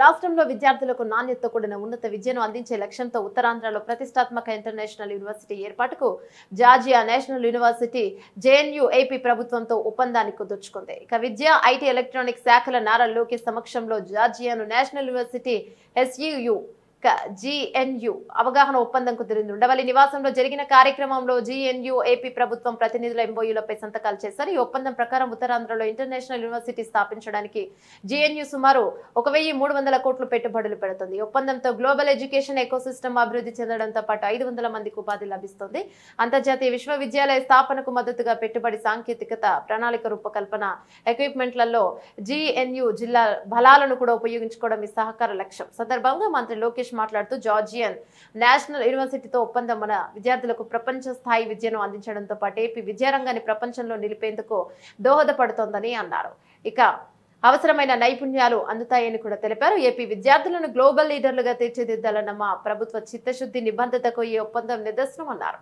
రాష్ట్రంలో విద్యార్థులకు నాణ్యతతో కూడిన ఉన్నత విద్యను అందించే లక్ష్యంతో ఉత్తరాంధ్రలో ప్రతిష్టాత్మక ఇంటర్నేషనల్ యూనివర్సిటీ ఏర్పాటుకు Georgia national university JNU AP ప్రభుత్వంతో ఒప్పందాన్ని కుదుర్చుకుంది. ఇక విద్య, ఐటీ, ఎలక్ట్రానిక్స్ శాఖల నారా లోకేష్ సమక్షంలో జార్జియాను నేషనల్ యూనివర్సిటీ ఎస్యూయు జీఎన్యూ అవగాహన ఒప్పందం కుదిరింది. ఉండవల్లి నివాసంలో జరిగిన కార్యక్రమంలో జీఎన్యూ ఏపీ ప్రభుత్వం ప్రతినిధుల ఎంఓయూలపై సంతకాలు చేశారు. ఈ ఒప్పందం ప్రకారం ఉత్తరాంధ్రలో ఇంటర్నేషనల్ యూనివర్సిటీ స్థాపించడానికి జీఎన్యూ సుమారు 1,300 కోట్లు పెట్టుబడులు పెడుతుంది. ఈ ఒప్పందంతో గ్లోబల్ ఎడ్యుకేషన్ ఎకోసిస్టమ్ అభివృద్ధి చెందడంతో పాటు 500 మందికి ఉపాధి లభిస్తుంది. అంతర్జాతీయ విశ్వవిద్యాలయ స్థాపనకు మద్దతుగా పెట్టుబడి, సాంకేతికత, ప్రణాళిక రూపకల్పన, ఎక్విప్మెంట్లలో జీఎన్యూ జిల్లా బలాలను కూడా ఉపయోగించుకోవడం ఈ సహకార లక్ష్యం. సందర్భంగా మంత్రి లోకేష్ మాట్లాడుతూ జార్జియన్ నేషనల్ యూనివర్సిటీతో ఒప్పందం మన విద్యార్థులకు ప్రపంచ స్థాయి విద్యను అందించడంతో పాటు ఏపీ విద్యారంగాన్ని ప్రపంచంలో నిలిపేందుకు దోహదపడుతోందని అన్నారు. ఇక అవసరమైన నైపుణ్యాలు అందుతాయని కూడా తెలిపారు. ఏపీ విద్యార్థులను గ్లోబల్ లీడర్లుగా తీర్చిదిద్దాలన్న మా ప్రభుత్వ చిత్తశుద్ధి, నిబద్ధతకు ఈ ఒప్పందం నిదర్శనం అన్నారు.